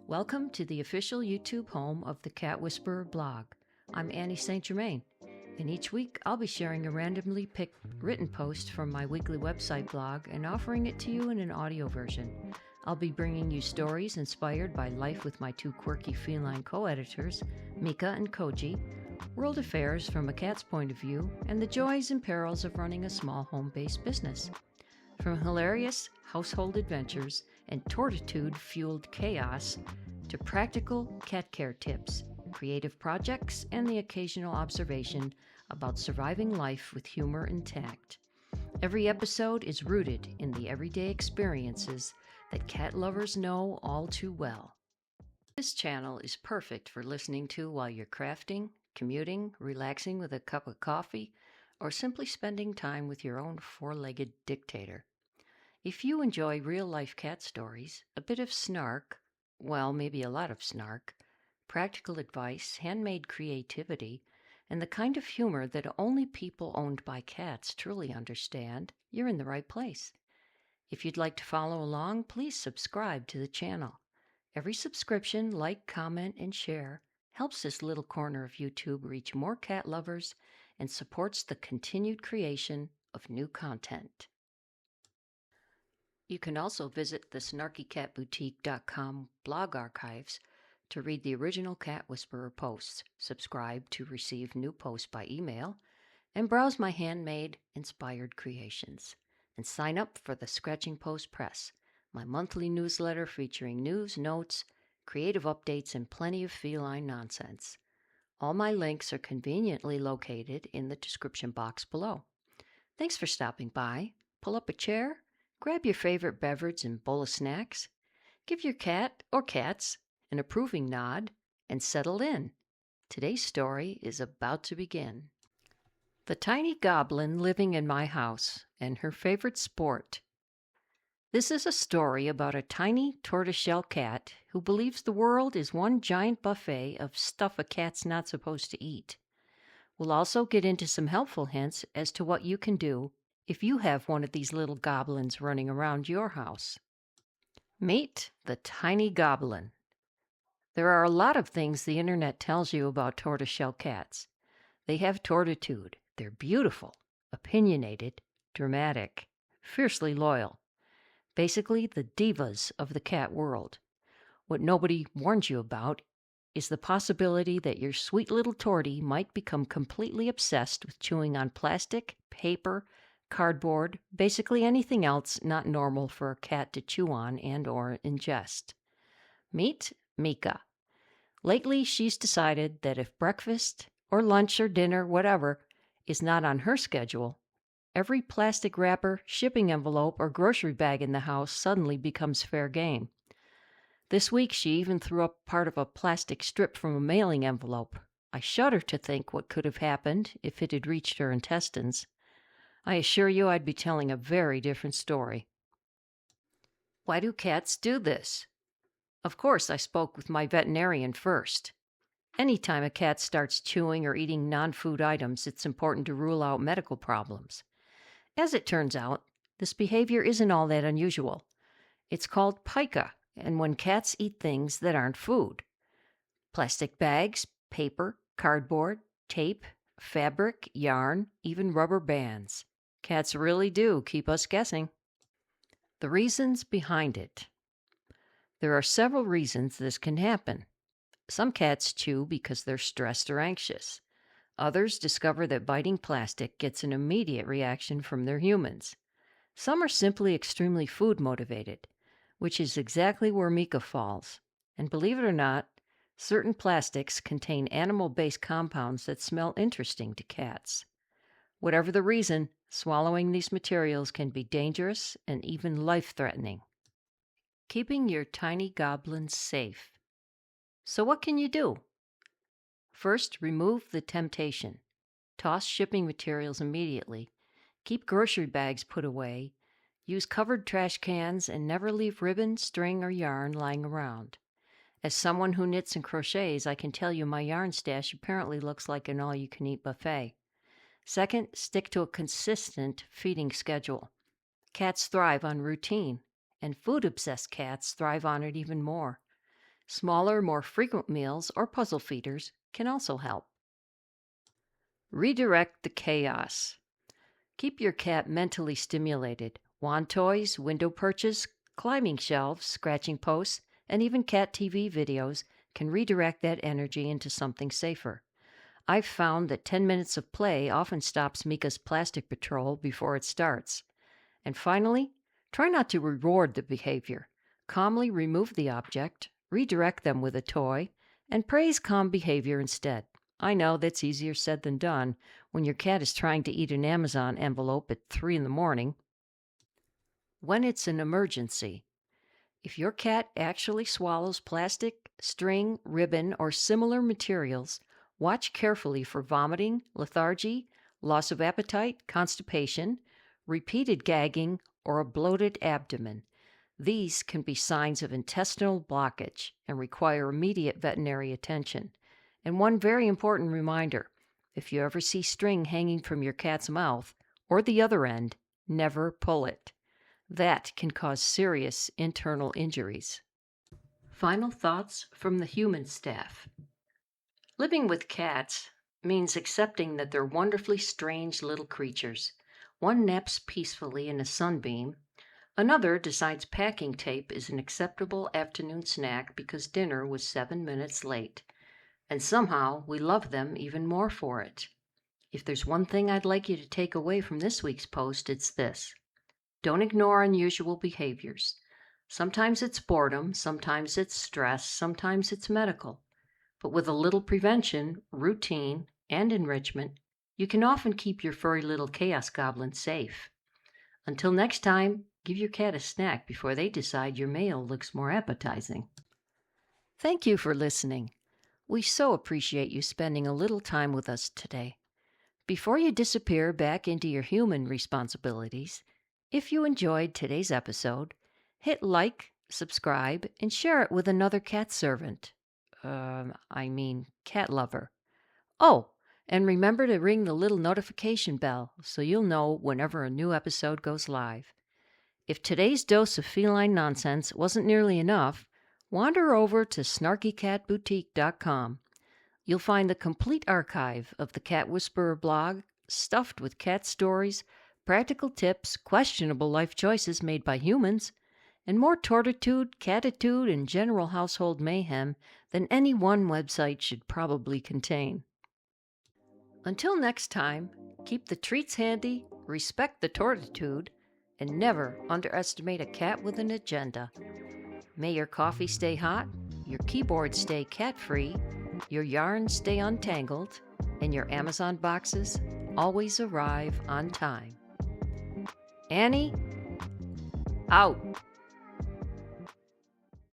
Welcome to the official YouTube home of the Cat Whisperer blog. I'm Annie St. Germain, and each week I'll be sharing a randomly picked written post from my weekly website blog and offering it to you in an audio version. I'll be bringing you stories inspired by life with my two quirky feline co-editors, Mika and Koji, world affairs from a cat's point of view, and the joys and perils of running a small home-based business. From hilarious household adventures and tortitude-fueled chaos to practical cat care tips, creative projects, and the occasional observation about surviving life with humor intact. Every episode is rooted in the everyday experiences that cat lovers know all too well. This channel is perfect for listening to while you're crafting, commuting, relaxing with a cup of coffee, or simply spending time with your own four-legged dictator. If you enjoy real-life cat stories, a bit of snark, well, maybe a lot of snark, practical advice, handmade creativity, and the kind of humor that only people owned by cats truly understand, you're in the right place. If you'd like to follow along, please subscribe to the channel. Every subscription, like, comment, and share helps this little corner of YouTube reach more cat lovers and supports the continued creation of new content. You can also visit the snarkycatboutique.com blog archives to read the original Cat Whisperer posts, subscribe to receive new posts by email, and browse my handmade, inspired creations. And sign up for the Scratching Post Press, my monthly newsletter featuring news, notes, creative updates, and plenty of feline nonsense. All my links are conveniently located in the description box below. Thanks for stopping by. Pull up a chair, grab your favorite beverage and bowl of snacks, give your cat or cats an approving nod, and settle in. Today's story is about to begin. The tiny goblin living in my house and her favorite sport. This is a story about a tiny tortoiseshell cat who believes the world is one giant buffet of stuff a cat's not supposed to eat. We'll also get into some helpful hints as to what you can do if you have one of these little goblins running around your house. Meet the tiny goblin. There are a lot of things the internet tells you about tortoiseshell cats. They have tortitude. They're beautiful, opinionated, dramatic, fiercely loyal. Basically, the divas of the cat world. What nobody warns you about is the possibility that your sweet little Tortie might become completely obsessed with chewing on plastic, paper, cardboard, basically anything else not normal for a cat to chew on and or ingest. Meet Mika. Lately, she's decided that if breakfast or lunch or dinner, whatever, is not on her schedule, every plastic wrapper, shipping envelope, or grocery bag in the house suddenly becomes fair game. This week, she even threw up part of a plastic strip from a mailing envelope. I shudder to think what could have happened if it had reached her intestines. I assure you I'd be telling a very different story. Why do cats do this? Of course, I spoke with my veterinarian first. Anytime a cat starts chewing or eating non-food items, it's important to rule out medical problems. As it turns out, this behavior isn't all that unusual. It's called pica, and when cats eat things that aren't food. Plastic bags, paper, cardboard, tape, fabric, yarn, even rubber bands. Cats really do keep us guessing. The reasons behind it. There are several reasons this can happen. Some cats chew because they're stressed or anxious. Others discover that biting plastic gets an immediate reaction from their humans. Some are simply extremely food motivated, which is exactly where Mika falls. And believe it or not, certain plastics contain animal-based compounds that smell interesting to cats. Whatever the reason, swallowing these materials can be dangerous and even life-threatening. Keeping your tiny goblins safe. So what can you do? First, remove the temptation. Toss shipping materials immediately. Keep grocery bags put away. Use covered trash cans and never leave ribbon, string, or yarn lying around. As someone who knits and crochets, I can tell you my yarn stash apparently looks like an all-you-can-eat buffet. Second, stick to a consistent feeding schedule. Cats thrive on routine, and food-obsessed cats thrive on it even more. Smaller, more frequent meals or puzzle feeders can also help. Redirect the chaos. Keep your cat mentally stimulated. Wand toys, window perches, climbing shelves, scratching posts, and even cat TV videos can redirect that energy into something safer. I've found that 10 minutes of play often stops Mika's plastic patrol before it starts. And finally, try not to reward the behavior. Calmly remove the object, redirect them with a toy, and praise calm behavior instead. I know that's easier said than done when your cat is trying to eat an Amazon envelope at 3 in the morning. When it's an emergency. If your cat actually swallows plastic, string, ribbon, or similar materials, watch carefully for vomiting, lethargy, loss of appetite, constipation, repeated gagging, or a bloated abdomen. These can be signs of intestinal blockage and require immediate veterinary attention. And one very important reminder, if you ever see string hanging from your cat's mouth or the other end, never pull it. That can cause serious internal injuries. Final thoughts from the human staff. Living with cats means accepting that they're wonderfully strange little creatures. One naps peacefully in a sunbeam. Another decides packing tape is an acceptable afternoon snack because dinner was 7 minutes late. And somehow we love them even more for it. If there's one thing I'd like you to take away from this week's post, it's this. Don't ignore unusual behaviors. Sometimes it's boredom, sometimes it's stress, sometimes it's medical. But with a little prevention, routine, and enrichment, you can often keep your furry little chaos goblin safe. Until next time, give your cat a snack before they decide your meal looks more appetizing. Thank you for listening. We so appreciate you spending a little time with us today. Before you disappear back into your human responsibilities, if you enjoyed today's episode, hit like, subscribe, and share it with another cat servant. Cat lover. Oh, and remember to ring the little notification bell so you'll know whenever a new episode goes live. If today's dose of feline nonsense wasn't nearly enough, wander over to snarkycatboutique.com. You'll find the complete archive of the Cat Whisperer blog, stuffed with cat stories, practical tips, questionable life choices made by humans, and more tortitude, catitude, and general household mayhem than any one website should probably contain. Until next time, keep the treats handy, respect the tortitude, and never underestimate a cat with an agenda. May your coffee stay hot, your keyboard stay cat-free, your yarn stay untangled, and your Amazon boxes always arrive on time. Annie, out.